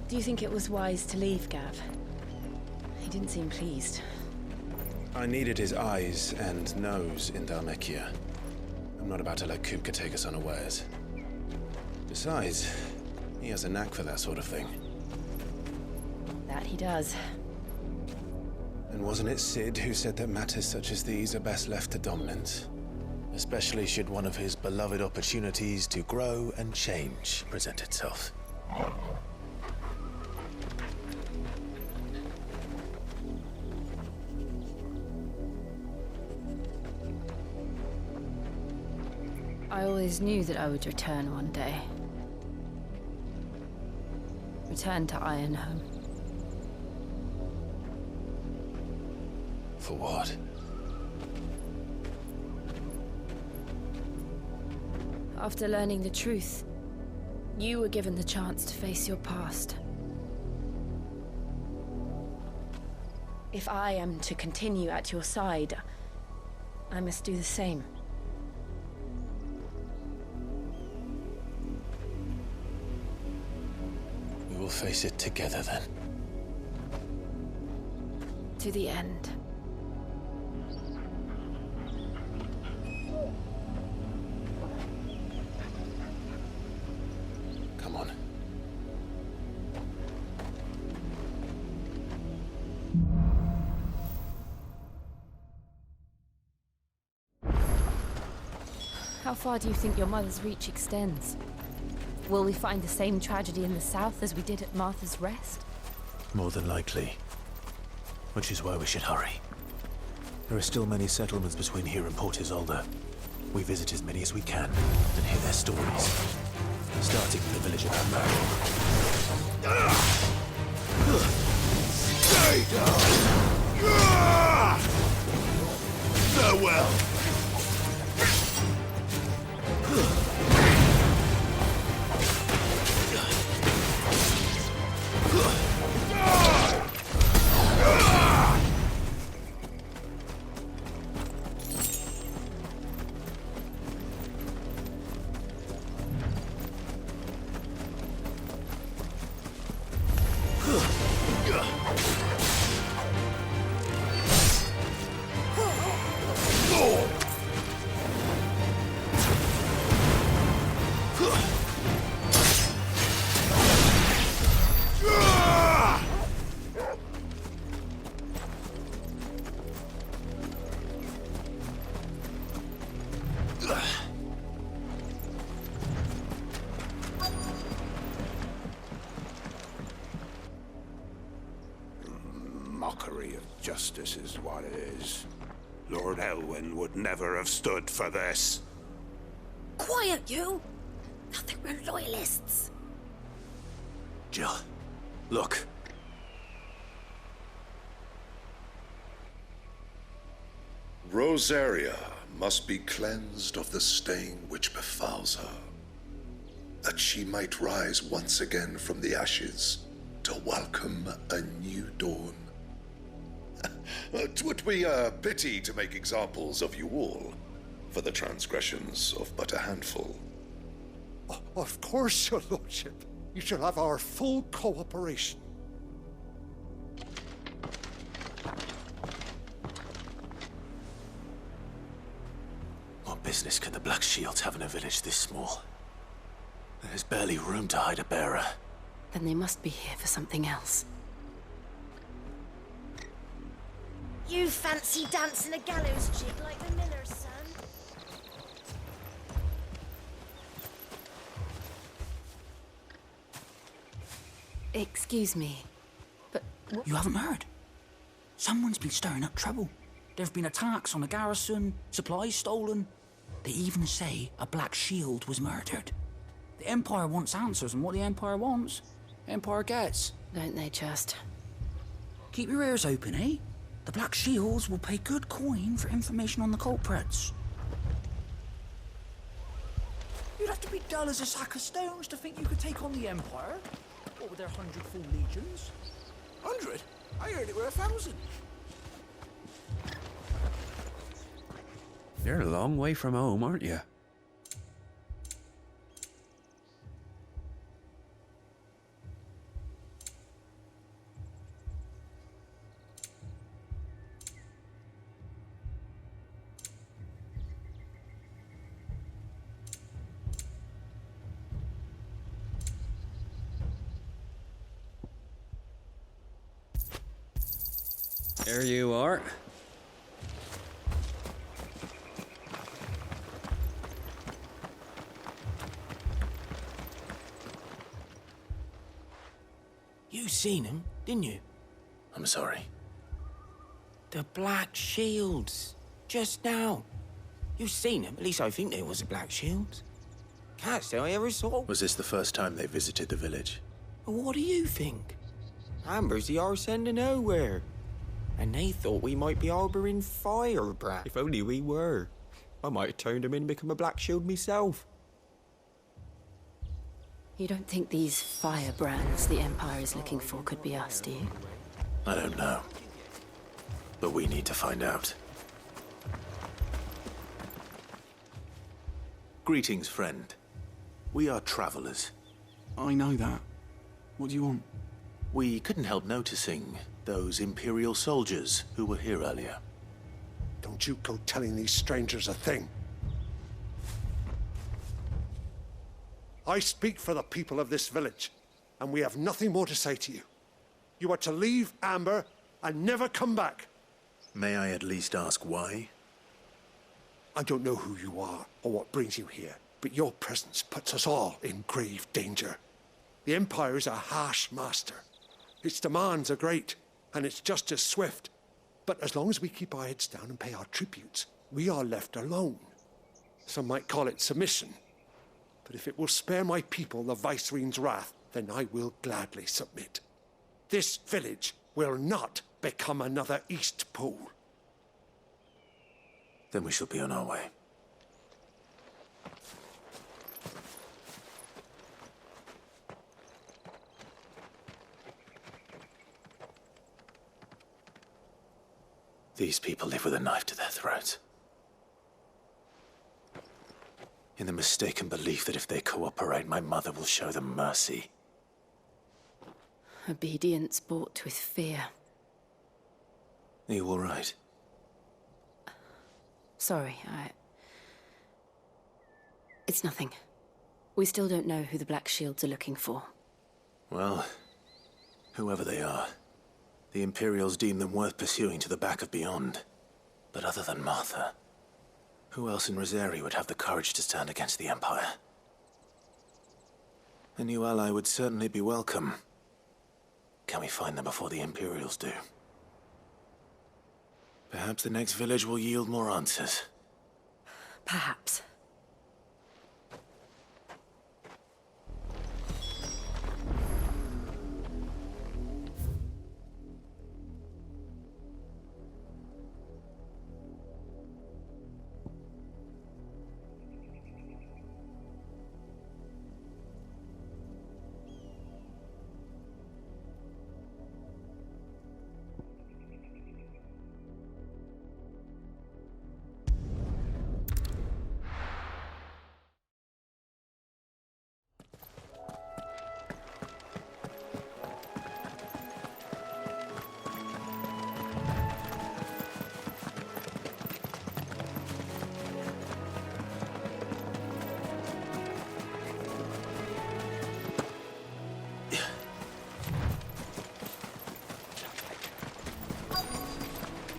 Do you think it was wise to leave, Gav? He didn't seem pleased. I needed his eyes and nose in Dhalmekia. I'm not about to let Kupka take us unawares. Besides, he has a knack for that sort of thing. That he does. And wasn't it Sid who said that matters such as these are best left to dominance? Especially should one of his beloved opportunities to grow and change present itself. I always knew that I would return one day. Return to Ironhome. For what? After learning the truth, you were given the chance to face your past. If I am to continue at your side, I must do the same. We will face it together then. To the end. Come on. How far do you think your mother's reach extends? Will we find the same tragedy in the south as we did at Martha's Rest? More than likely. Which is why we should hurry. There are still many settlements between here and Port Isolde. We visit as many as we can and hear their stories. Starting with the village of Amber. Stay down! Farewell! Mockery of justice is what it is. Lord Elwyn would never have stood for this. Quiet, you! Nothing, we're loyalists. Jill, look. Rosaria must be cleansed of the stain which befouls her, that she might rise once again from the ashes to welcome a new dawn. 'Twould be a pity to make examples of you all, for the transgressions of but a handful. Of course, your lordship. You shall have our full cooperation. What business can the Black Shields have in a village this small? There's barely room to hide a bearer. Then they must be here for something else. You fancy dancing a gallows jig like the miller's son? Excuse me, but You haven't heard? Someone's been stirring up trouble. There have been attacks on the garrison, supplies stolen. They even say a Black Shield was murdered. The Empire wants answers, and what the Empire wants, Empire gets. Don't they just? Keep your ears open, eh? The Black Shields will pay good coin for information on the culprits. You'd have to be dull as a sack of stones to think you could take on the Empire. What with their 100 full legions? 100? I heard it were 1,000. You're a long way from home, aren't you? There you are. You seen him, didn't you? I'm sorry. The Black Shields. Just now. You seen him? At least I think there was a Black Shields. Can't say I ever saw. Was this the first time they visited the village? Well, what do you think? Amber's the arse end of nowhere. And they thought we might be harbouring firebrand. If only we were. I might have turned him in and become a Black Shield myself. You don't think these firebrands the Empire is looking for could be us, do you? I don't know. But we need to find out. Greetings, friend. We are travelers. I know that. What do you want? We couldn't help noticing those Imperial soldiers who were here earlier. Don't you go telling these strangers a thing. I speak for the people of this village, and we have nothing more to say to you. You are to leave Amber and never come back. May I at least ask why? I don't know who you are or what brings you here, but your presence puts us all in grave danger. The Empire is a harsh master. Its demands are great, and its justice swift. But as long as we keep our heads down and pay our tributes, we are left alone. Some might call it submission. But if it will spare my people the Viceroy's wrath, then I will gladly submit. This village will not become another East Pole. Then we shall be on our way. These people live with a knife to their throats. In the mistaken belief that if they cooperate, my mother will show them mercy. Obedience bought with fear. Are you all right? Sorry, It's nothing. We still don't know who the Black Shields are looking for. Well, whoever they are, the Imperials deem them worth pursuing to the back of beyond. But other than Martha, who else in Rosari would have the courage to stand against the Empire? A new ally would certainly be welcome. Can we find them before the Imperials do? Perhaps the next village will yield more answers. Perhaps.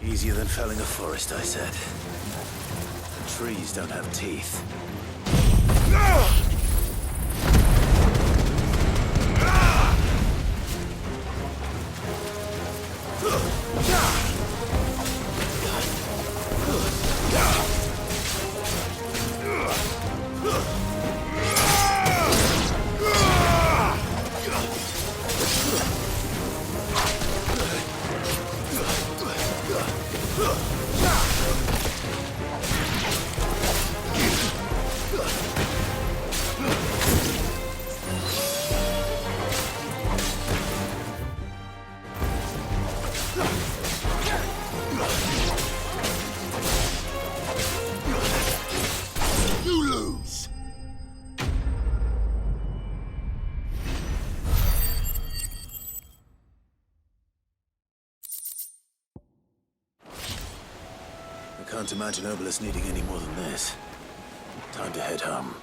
Easier than felling a forest, I said. The trees don't have teeth. I can't imagine Obelisk needing any more than this. Time to head home.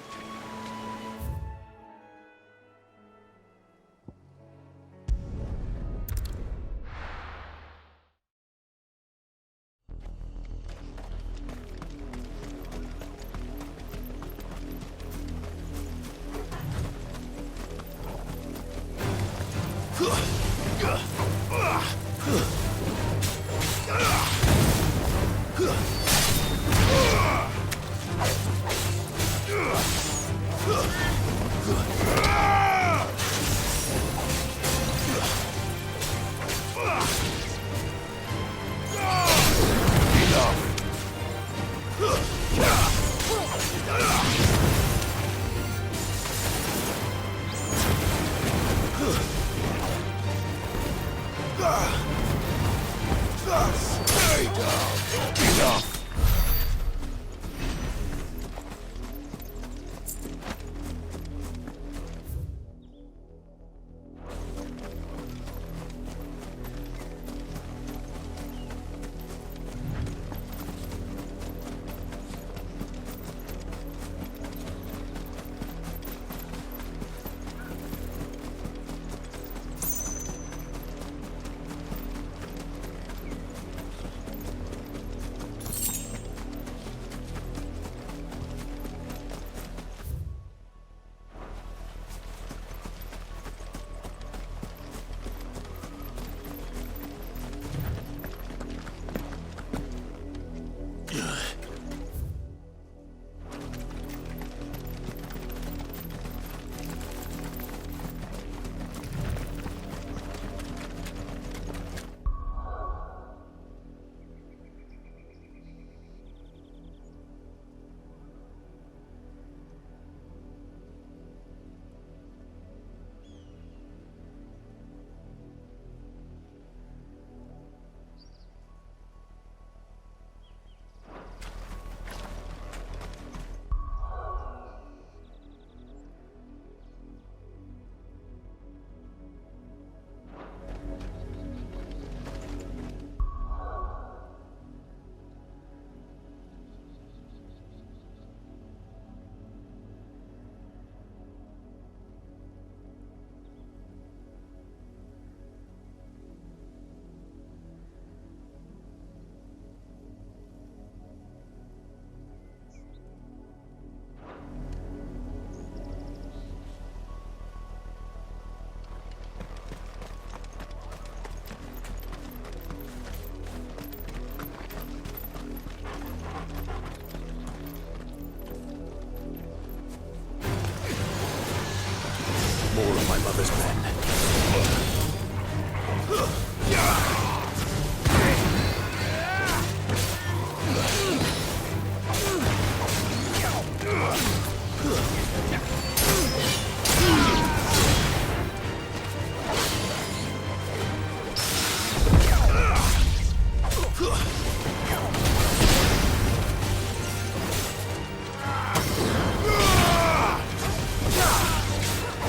More of my mother's men.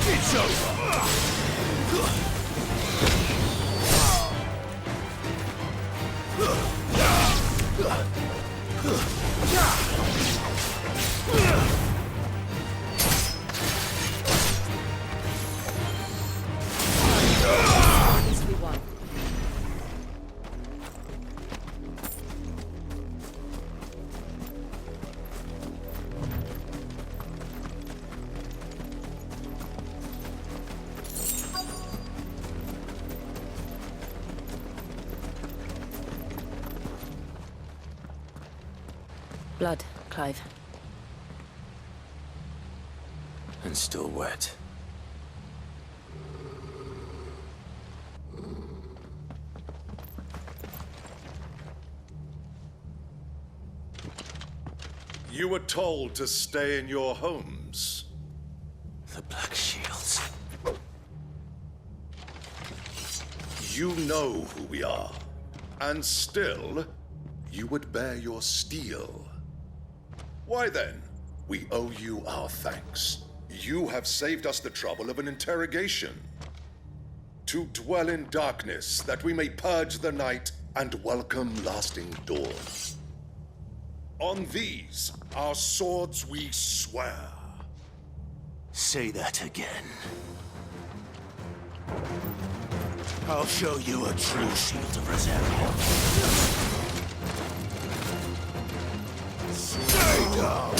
It's over. Blood, Clive. And still wet. You were told to stay in your homes. The Black Shields. You know who we are. And still, you would bear your steel. Why then, we owe you our thanks. You have saved us the trouble of an interrogation. To dwell in darkness, that we may purge the night and welcome lasting dawn. On these, our swords we swear. Say that again. I'll show you a true shield of Rosario. Stay down!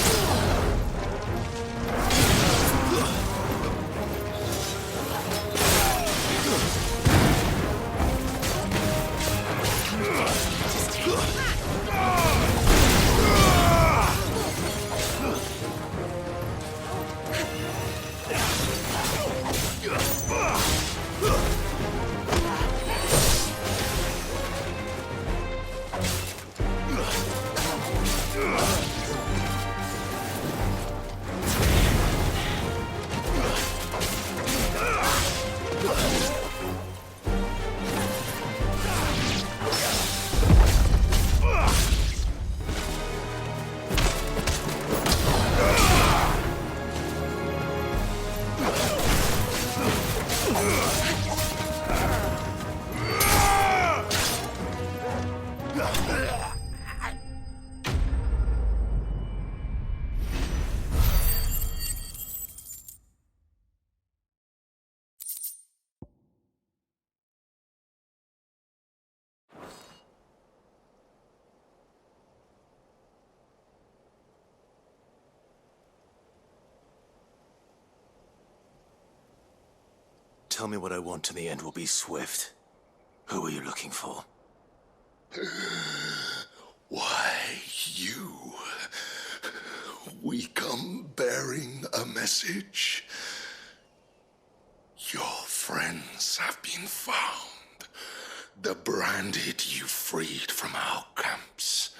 tell me what I want and the end will be swift. Who are you looking for? Why, you. We come bearing a message. Your friends have been found. The branded you freed from our camps.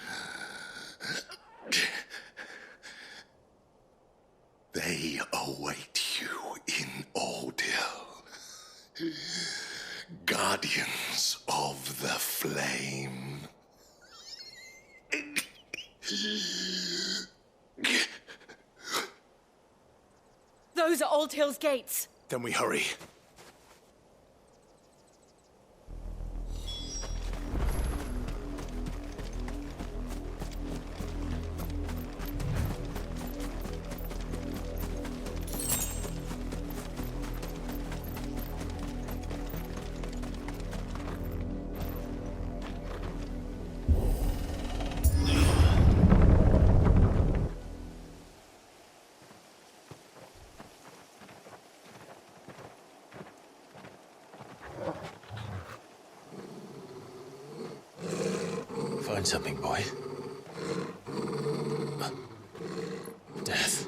They await you in Ordeal. Guardians of the Flame. Those are Old Hill's gates. Then we hurry. Find something, boy. Death.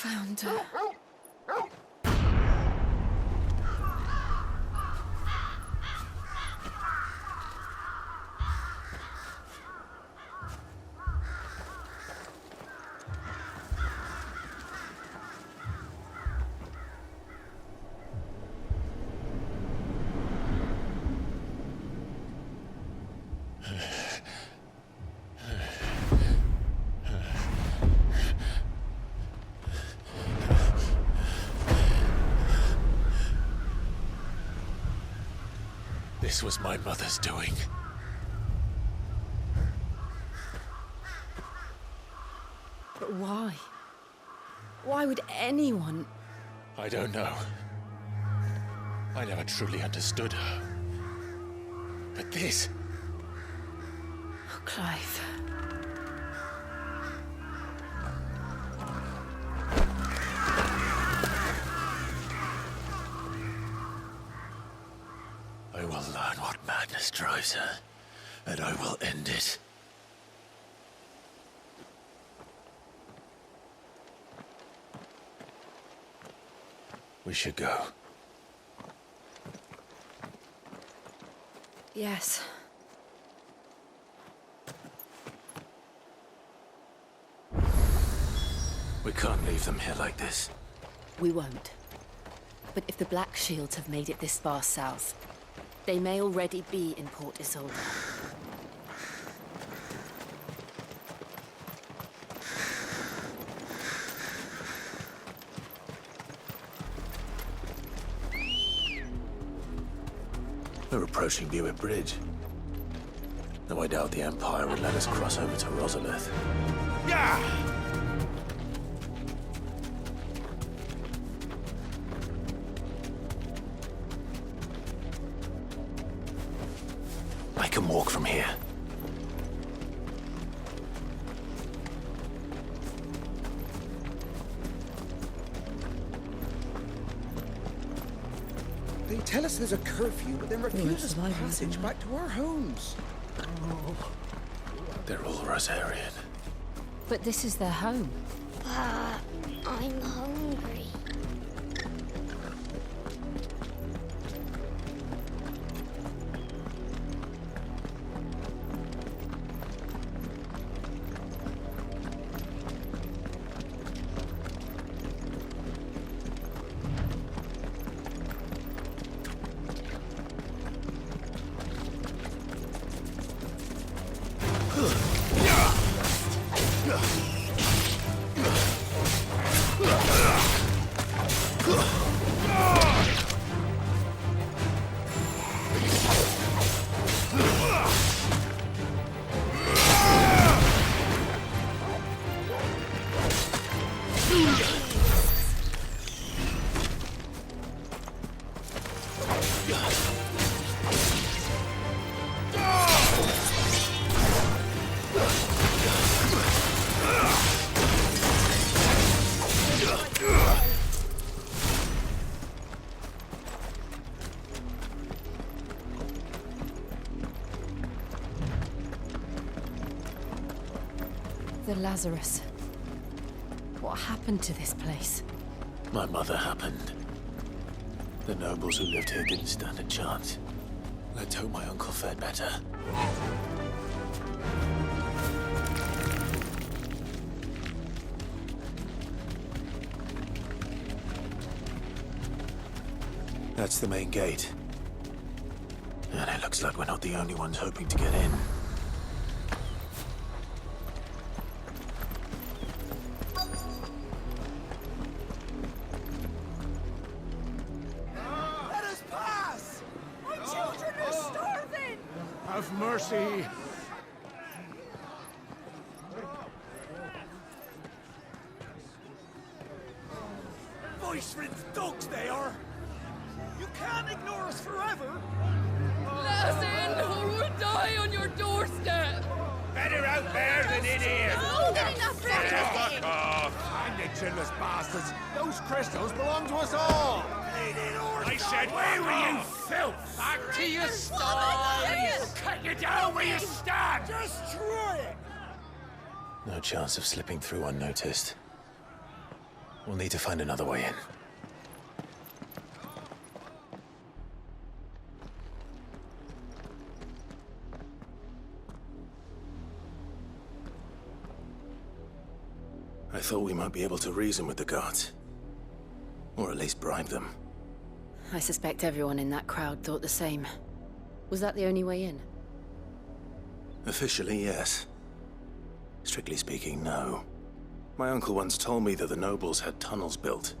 Found her. This was my mother's doing. But why? Why would anyone... I don't know. I never truly understood her. But this... Oh, Clive. I will learn what madness drives her, and I will end it. We should go. Yes. We can't leave them here like this. We won't. But if the Black Shields have made it this far south, they may already be in Port Isolde. We're approaching Buick Bridge. Though I doubt the Empire would let us cross over to Rosalith. I can walk from here. They tell us there's a curfew, but then refuse us passage back to our homes. They're all Rosarian. But this is their home. I'm hungry. The Lazarus. What happened to this place? My mother happened. The nobles who lived here didn't stand a chance. Let's hope my uncle fared better. That's the main gate. And it looks like we're not the only ones hoping to get in. Let us pass! My children are starving! Have mercy! Voice-rinsed dogs they are! You can't ignore us forever! Let us in, or we'll die on your doorstep! Better out there than in here! Fuck off! And the chinless bastards! Those crystals belong to us all! I said, where were you, filth? Back to your sties! Cut you down where you stand! Destroy it! No chance of slipping through unnoticed. We'll need to find another way in. I thought we might be able to reason with the guards. Or at least bribe them. I suspect everyone in that crowd thought the same. Was that the only way in? Officially, yes. Strictly speaking, no. My uncle once told me that the nobles had tunnels built,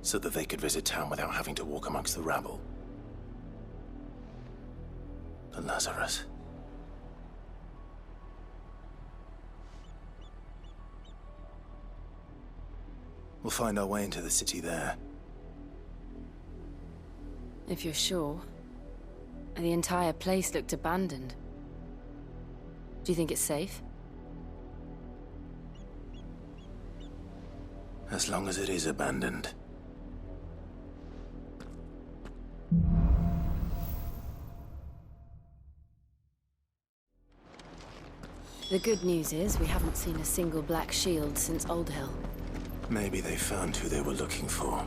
so that they could visit town without having to walk amongst the rabble. The Lazarus. We'll find our way into the city there. If you're sure. The entire place looked abandoned. Do you think it's safe? As long as it is abandoned. The good news is we haven't seen a single black shield since Old Hill. Maybe they found who they were looking for.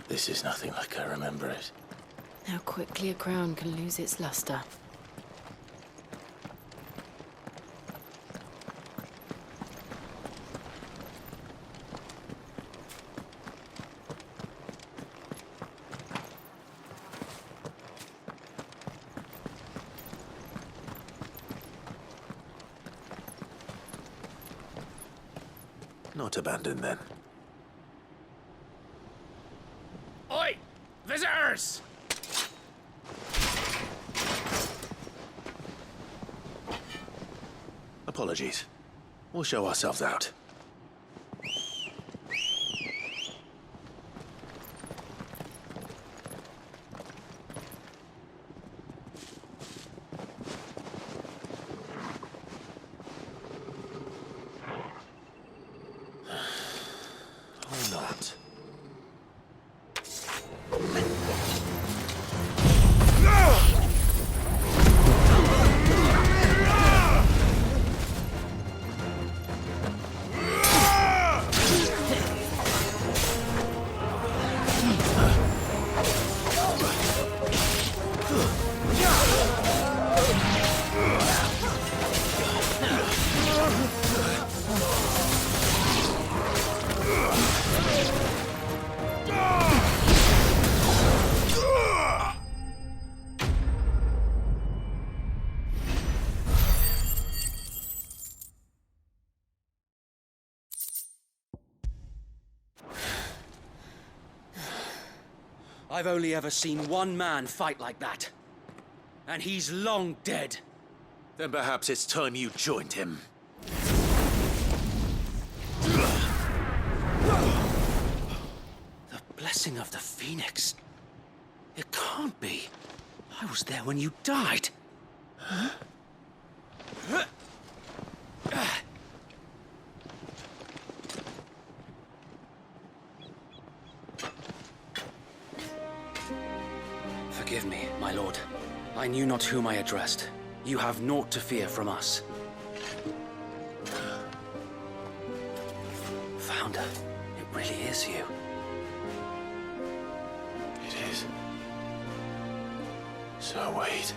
This is nothing like I remember it. How quickly a crown can lose its luster. Not abandoned, then. Oi! Visitors! Apologies. We'll show ourselves out. Or not. I've only ever seen one man fight like that. And he's long dead. Then perhaps it's time you joined him. The blessing of the Phoenix. It can't be. I was there when you died. Huh? Forgive me, my lord. I knew not whom I addressed. You have naught to fear from us. Founder, it really is you. It is. So wait.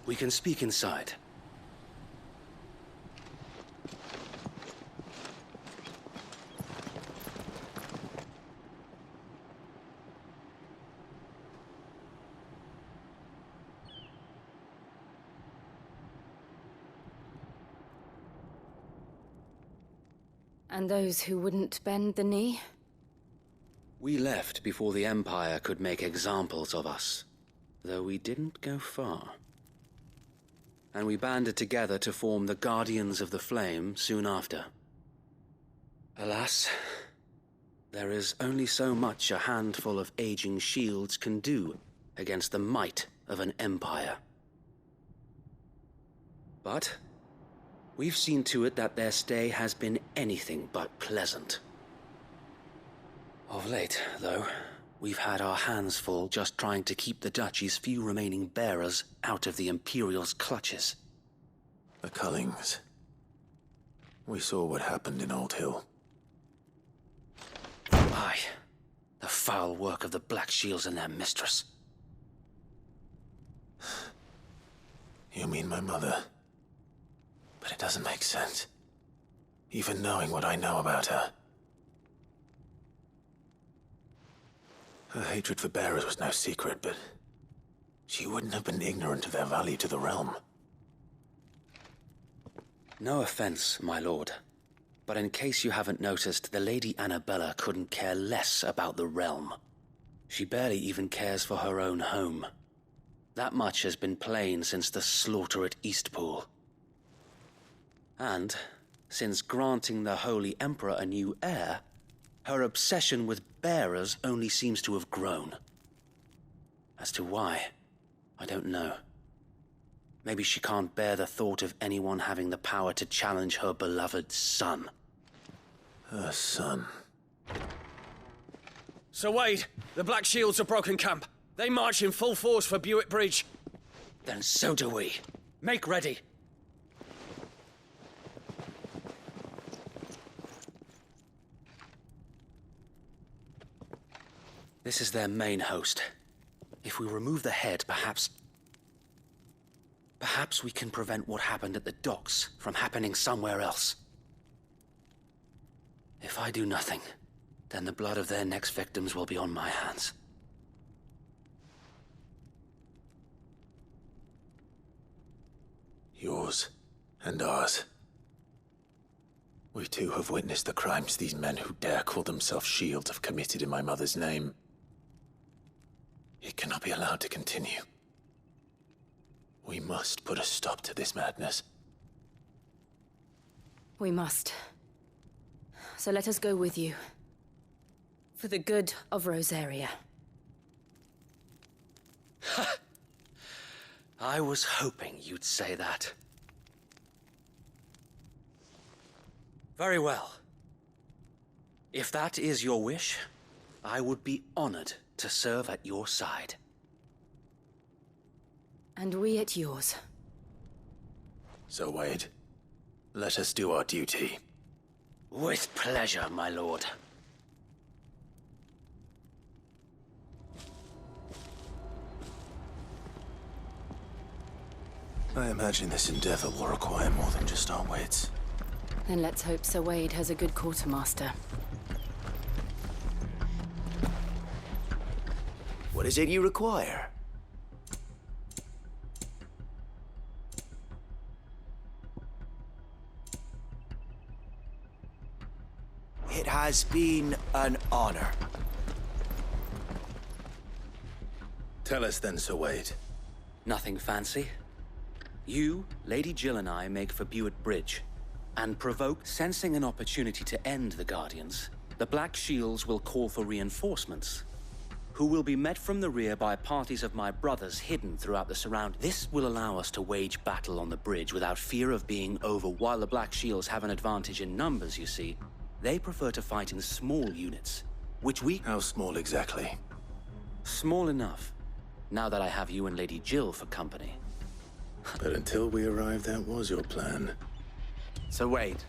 We can speak inside. And those who wouldn't bend the knee? We left before the Empire could make examples of us, though we didn't go far. And we banded together to form the Guardians of the Flame soon after. Alas, there is only so much a handful of aging shields can do against the might of an empire. But we've seen to it that their stay has been anything but pleasant. Of late, though, we've had our hands full just trying to keep the Duchy's few remaining bearers out of the Imperial's clutches. The Cullings. We saw what happened in Old Hill. Aye. The foul work of the Black Shields and their mistress. You mean my mother? But it doesn't make sense. Even knowing what I know about her. Her hatred for bearers was no secret, but she wouldn't have been ignorant of their value to the realm. No offense, my lord, but in case you haven't noticed, the Lady Annabella couldn't care less about the realm. She barely even cares for her own home. That much has been plain since the slaughter at Eastpool. And, since granting the Holy Emperor a new heir, her obsession with bearers only seems to have grown. As to why, I don't know. Maybe she can't bear the thought of anyone having the power to challenge her beloved son. Her son. Sir Wade, the Black Shields have broken camp. They march in full force for Buick Bridge. Then so do we. Make ready. This is their main host. If we remove the head, perhaps we can prevent what happened at the docks from happening somewhere else. If I do nothing, then the blood of their next victims will be on my hands. Yours and ours. We too have witnessed the crimes these men who dare call themselves shields have committed in my mother's name. It cannot be allowed to continue. We must put a stop to this madness. We must. So let us go with you. For the good of Rosaria. I was hoping you'd say that. Very well. If that is your wish, I would be honored to serve at your side. And we at yours. So, Wade, let us do our duty. With pleasure, my lord. I imagine this endeavor will require more than just our wits. Then let's hope Sir Wade has a good quartermaster. What is it you require? It has been an honor. Tell us then, Sir Wade. Nothing fancy. You, Lady Jill and I make for Buett Bridge, and provoke, sensing an opportunity to end the Guardians. The Black Shields will call for reinforcements, who will be met from the rear by parties of my brothers hidden throughout the surround. This will allow us to wage battle on the bridge without fear of being over. While the Black Shields have an advantage in numbers, you see, they prefer to fight in small units, which we... How small exactly? Small enough, now that I have you and Lady Jill for company. But until we arrived, that was your plan. So wait.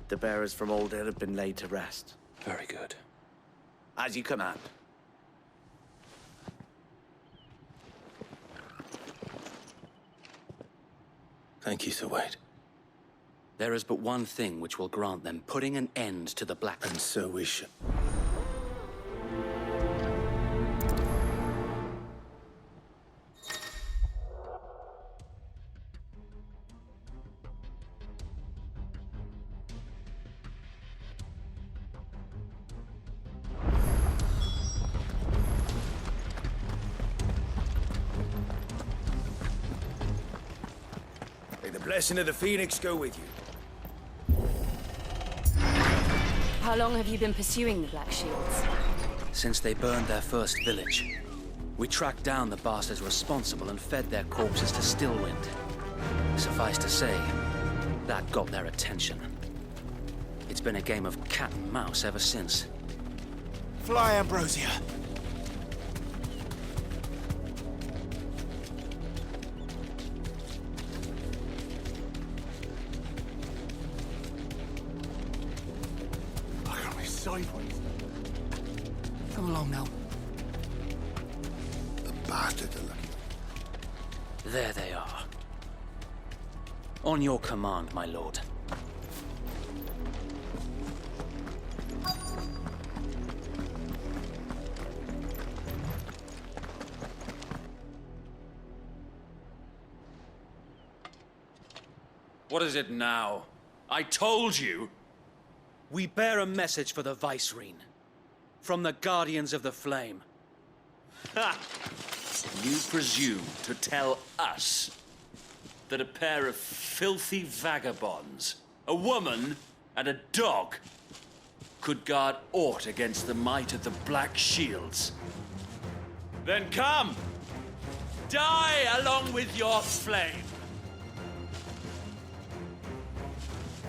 The bearers from Aldale have been laid to rest. Very good. As you command. Thank you, Sir Wade. There is but one thing which will grant them putting an end to the Black... And so we should... May the blessing of the Phoenix go with you. How long have you been pursuing the Black Shields? Since they burned their first village. We tracked down the bastards responsible and fed their corpses to Stillwind. Suffice to say, that got their attention. It's been a game of cat and mouse ever since. Fly, Ambrosia. Look at me sideways. Come along now. The bastards are looking. There they are. On your command, my lord. What is it now? I told you! We bear a message for the Vicereine. From the Guardians of the Flame. Ha! You presume to tell us that a pair of filthy vagabonds, a woman and a dog, could guard aught against the might of the Black Shields? Then come! Die along with your flame!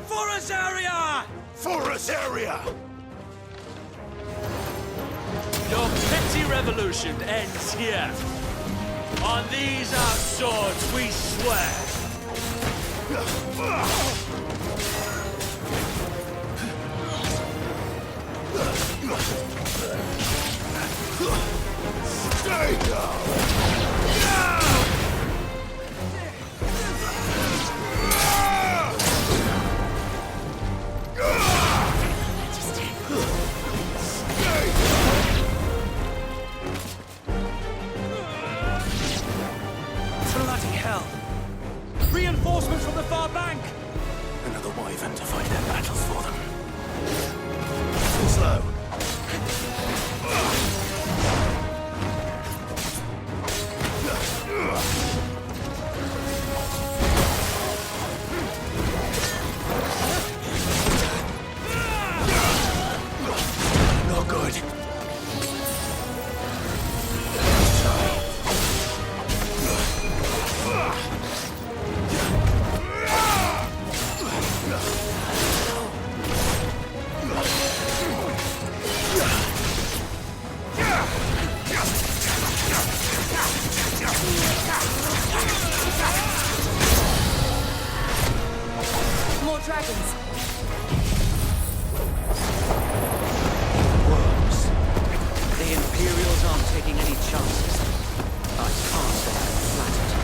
For Azaria! For Azaria! Your petty revolution ends here. On these our swords we swear. Stay down! Bloody hell! Reinforcements from the far bank! Another wyvern to fight their battles for them. Slow. Not good. More dragons. Worms. The Imperials aren't taking any chances. I can't say I'm flattered.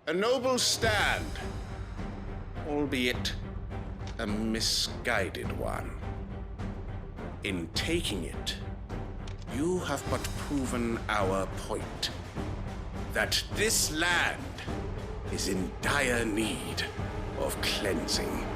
A noble stand, albeit a misguided one. In taking it, you have but proven our point, that this land is in dire need of cleansing.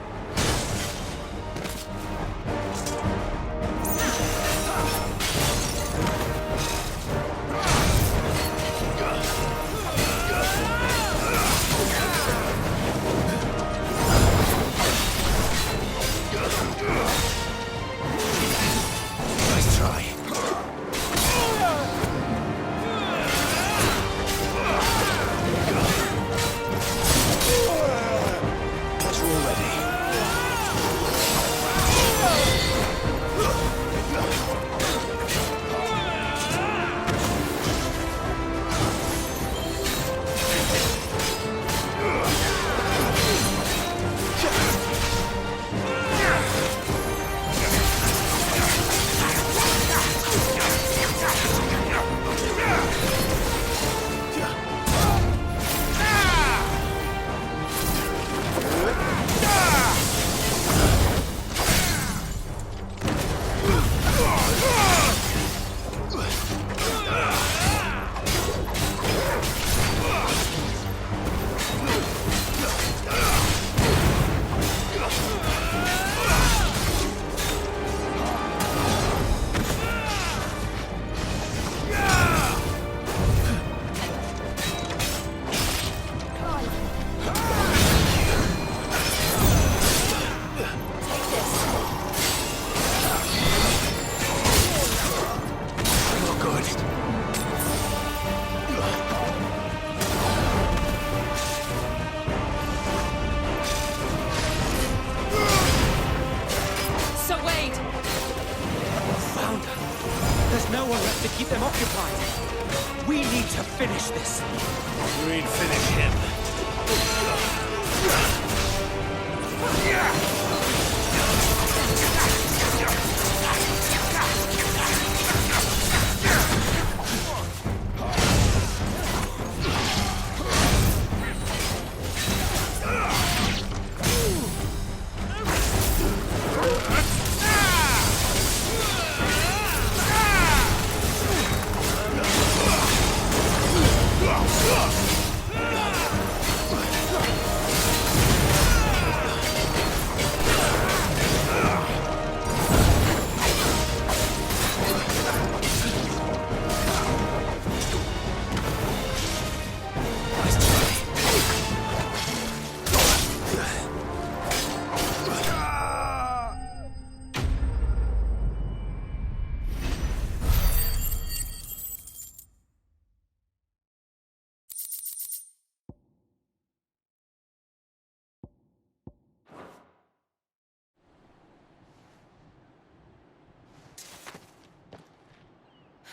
Nice try. You're all ready. no one left to keep them occupied. We need to finish this. You mean finish him?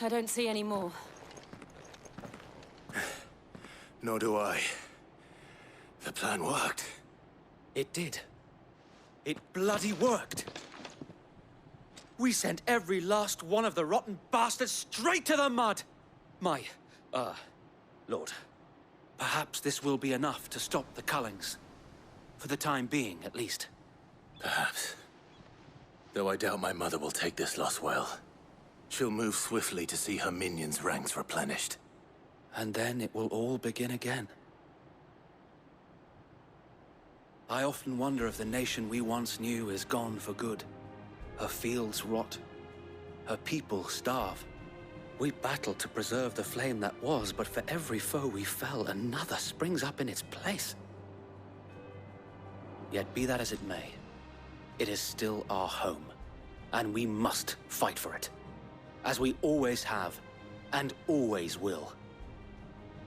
I don't see any more. Nor do I. The plan worked. It did. It bloody worked. We sent every last one of the rotten bastards straight to the mud. Lord, perhaps this will be enough to stop the Cullings. For the time being, at least. Perhaps. Though I doubt my mother will take this loss well. She'll move swiftly to see her minions' ranks replenished. And then it will all begin again. I often wonder if the nation we once knew is gone for good. Her fields rot. Her people starve. We battled to preserve the flame that was, but for every foe we fell, another springs up in its place. Yet be that as it may, it is still our home, and we must fight for it. As we always have, and always will.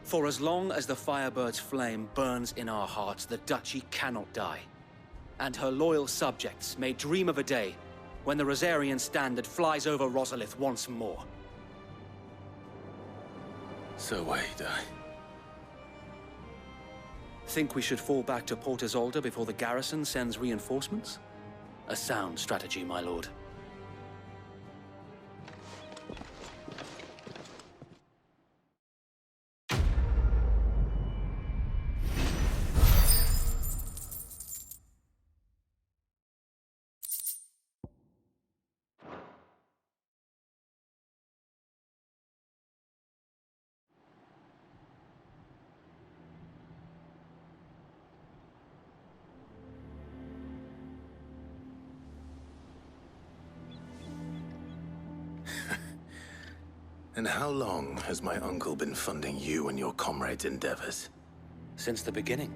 For as long as the Firebird's flame burns in our hearts, the Duchy cannot die. And her loyal subjects may dream of a day when the Rosarian standard flies over Rosalith once more. So wait, Think we should fall back to Port Isolde before the garrison sends reinforcements? A sound strategy, my lord. And how long has my uncle been funding you and your comrades' endeavors? Since the beginning.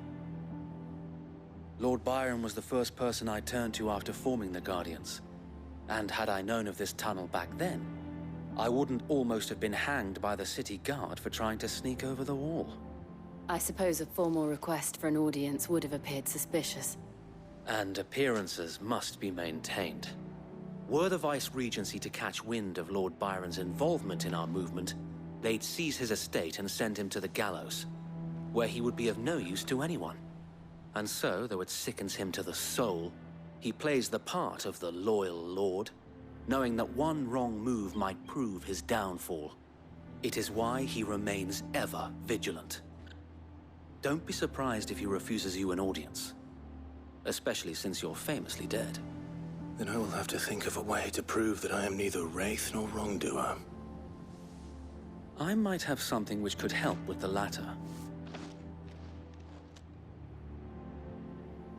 Lord Byron was the first person I turned to after forming the Guardians. And had I known of this tunnel back then, I wouldn't almost have been hanged by the city guard for trying to sneak over the wall. I suppose a formal request for an audience would have appeared suspicious. And appearances must be maintained. Were the Vice-Regency to catch wind of Lord Byron's involvement in our movement, they'd seize his estate and send him to the gallows, where he would be of no use to anyone. And so, though it sickens him to the soul, he plays the part of the loyal lord, knowing that one wrong move might prove his downfall. It is why he remains ever vigilant. Don't be surprised if he refuses you an audience, especially since you're famously dead. Then I will have to think of a way to prove that I am neither wraith nor wrongdoer. I might have something which could help with the latter.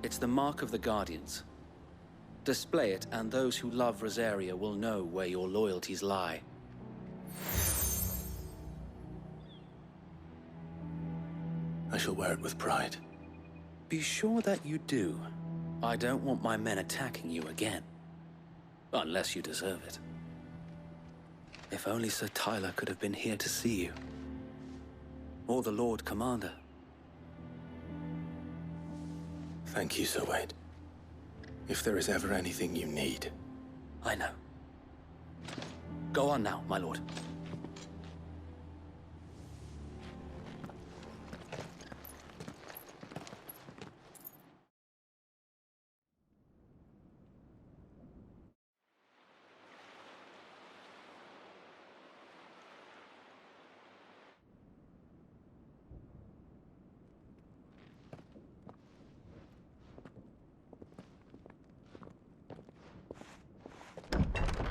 It's the mark of the Guardians. Display it, and those who love Rosaria will know where your loyalties lie. I shall wear it with pride. Be sure that you do. I don't want my men attacking you again. Unless you deserve it. If only Sir Tyler could have been here to see you. Or the Lord Commander. Thank you, Sir Wade. If there is ever anything you need. I know. Go on now, my lord.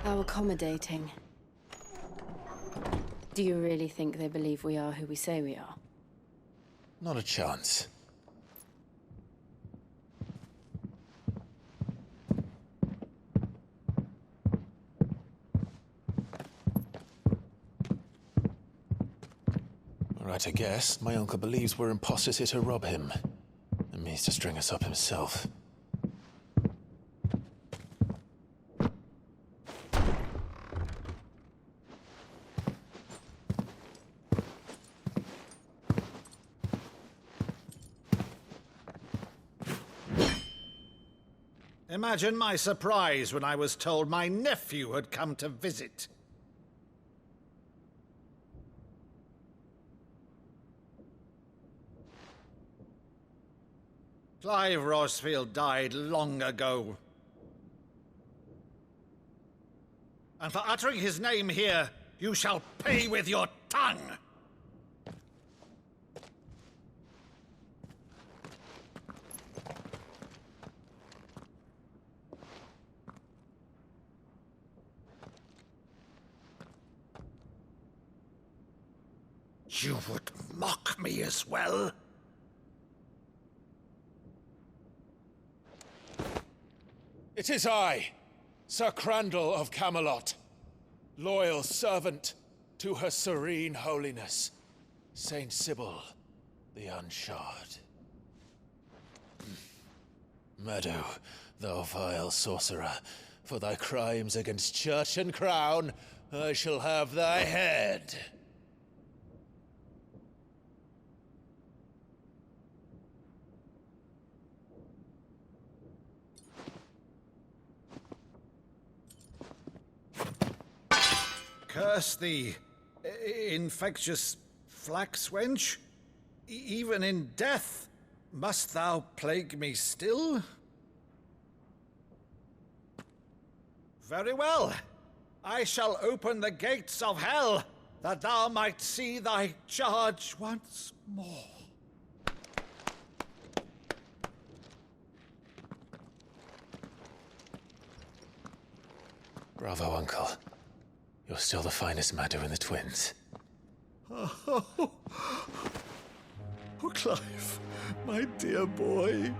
How accommodating. Do you really think they believe we are who we say we are? Not a chance. Right, I guess. My uncle believes we're imposters here to rob him. And means to string us up himself. Imagine my surprise when I was told my nephew had come to visit. Clive Rosfield died long ago. And for uttering his name here, you shall pay with your tongue! You would mock me as well? It is I, Sir Crandall of Camelot, loyal servant to Her Serene Holiness, Saint Sybil the Unshod. Meadow, thou vile sorcerer, for thy crimes against church and crown, I shall have thy head. Curse thee, infectious flax wench. Even in death, must thou plague me still? Very well. I shall open the gates of hell, that thou might see thy charge once more. Bravo, Uncle. You're still the finest Meadow in the twins. Oh, Clive, my dear boy,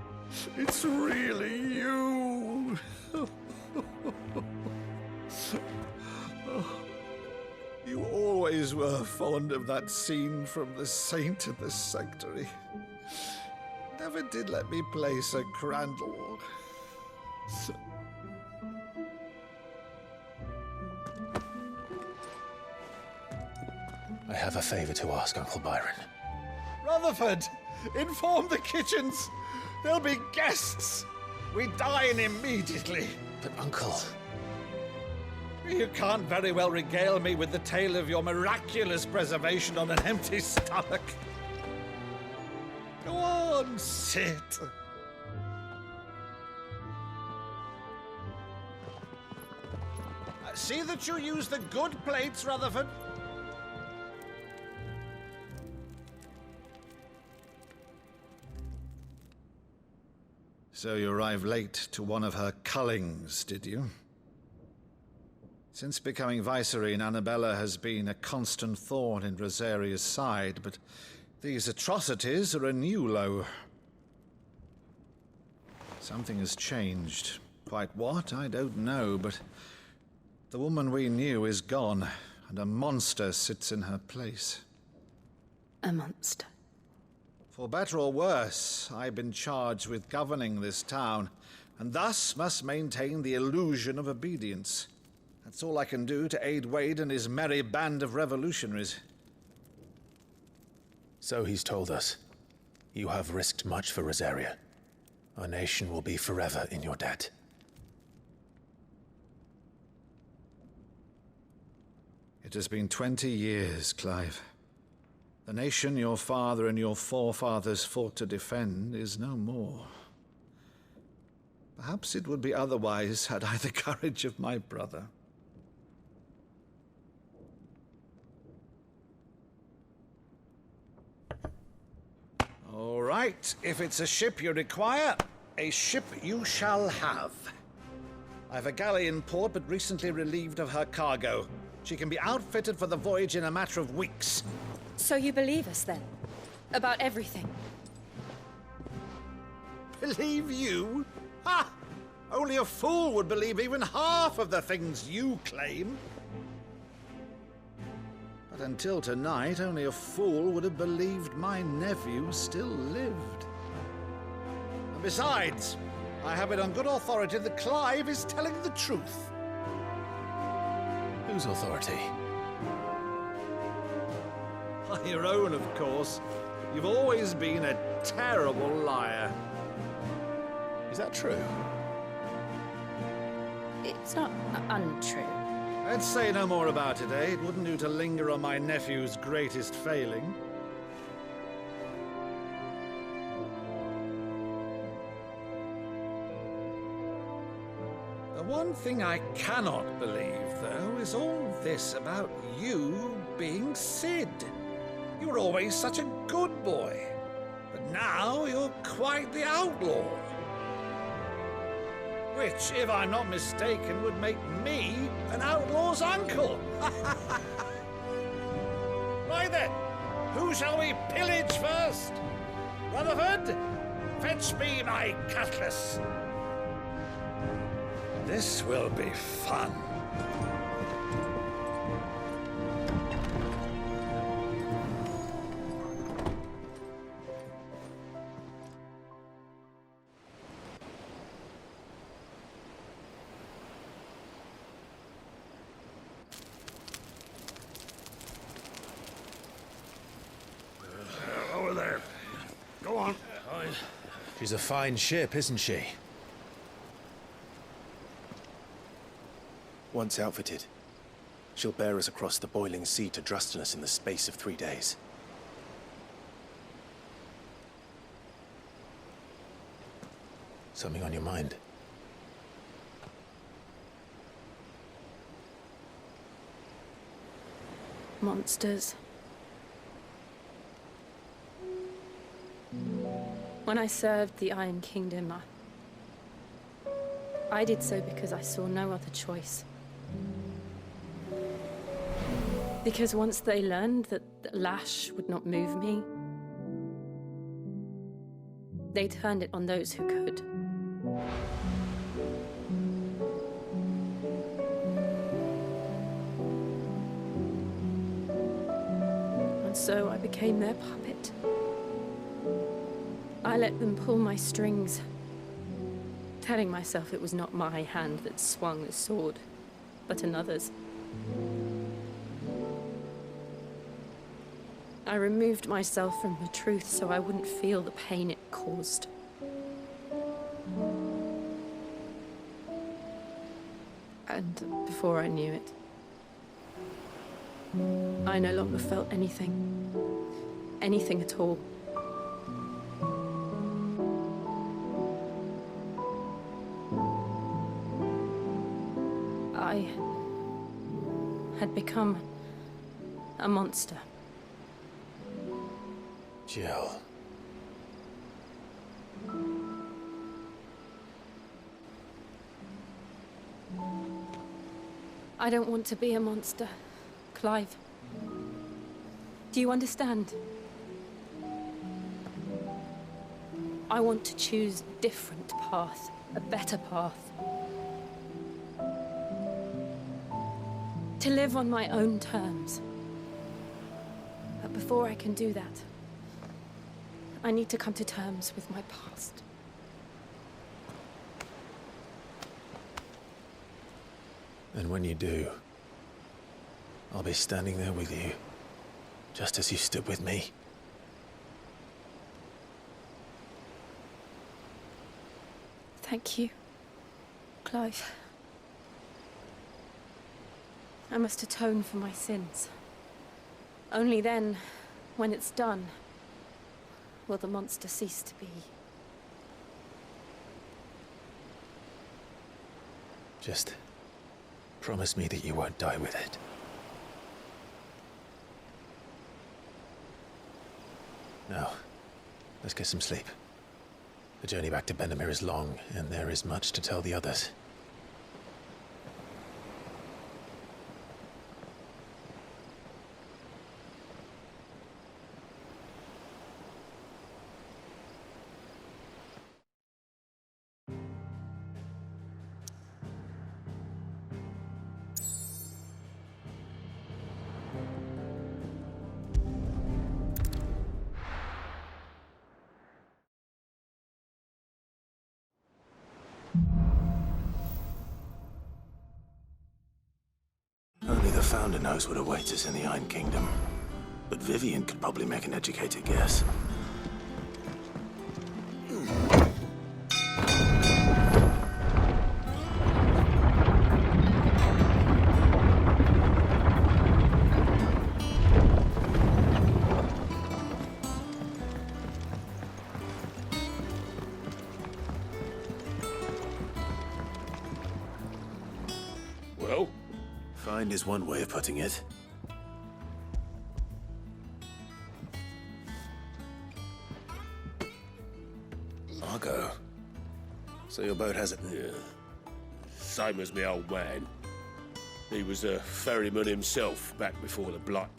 it's really you. You always always were fond of that scene from The Saint and the Sanctuary. Never did let me play Sir Crandall. I have a favor to ask, Uncle Byron. Rutherford, inform the kitchens. There'll be guests. We dine immediately. But, Uncle... You can't very well regale me with the tale of your miraculous preservation on an empty stomach. Go on, sit. See that you use the good plates, Rutherford. So you arrived late to one of her cullings, did you? Since becoming Vicereine, Annabella has been a constant thorn in Rosaria's side, but these atrocities are a new low. Something has changed. Quite what, I don't know, but the woman we knew is gone, and a monster sits in her place. A monster? For better or worse, I've been charged with governing this town, and thus must maintain the illusion of obedience. That's all I can do to aid Wade and his merry band of revolutionaries. So he's told us. You have risked much for Rosaria. Our nation will be forever in your debt. It has been 20 years, Clive. The nation your father and your forefathers fought to defend is no more. Perhaps it would be otherwise had I the courage of my brother. All right, if it's a ship you require, a ship you shall have. I've a galley in port, but recently relieved of her cargo. She can be outfitted for the voyage in a matter of weeks. So you believe us, then? About everything? Believe you? Ha! Only a fool would believe even half of the things you claim. But until tonight, only a fool would have believed my nephew still lived. And besides, I have it on good authority that Clive is telling the truth. Whose authority? Your own, of course. You've always been a terrible liar. Is that true? It's not untrue. Let's say no more about it, eh? It wouldn't do to linger on my nephew's greatest failing. The one thing I cannot believe, though, is all this about you being Sid. You were always such a good boy, but now you're quite the outlaw. Which, if I'm not mistaken, would make me an outlaw's uncle. Right then, who shall we pillage first? Rutherford, fetch me my cutlass. This will be fun. Over there. Go on. She's a fine ship, isn't she? Once outfitted, she'll bear us across the boiling sea to Drustinus in the space of 3 days. Something on your mind? Monsters. When I served the Iron Kingdom, I did so because I saw no other choice. Because once they learned that the lash would not move me, they turned it on those who could. so I became their puppet. I let them pull my strings, telling myself it was not my hand that swung the sword, but another's. I removed myself from the truth so I wouldn't feel the pain it caused. And before I knew it, I no longer felt anything. Anything at all. I had become a monster. Jill. I don't want to be a monster, Clive. Do you understand? I want to choose a different path, a better path. To live on my own terms. But before I can do that, I need to come to terms with my past. And when you do, I'll be standing there with you, just as you stood with me. Thank you, Clive. I must atone for my sins. Only then, when it's done, will the monster cease to be. Just promise me that you won't die with it. Now, let's get some sleep. The journey back to Benamir is long, and there is much to tell the others. Only the Founder knows what awaits us in the Iron Kingdom. But Vivian could probably make an educated guess. Well? Find is one way of putting it. Argo. So your boat has it? Yeah. Same as me old man. He was a ferryman himself back before the Blight.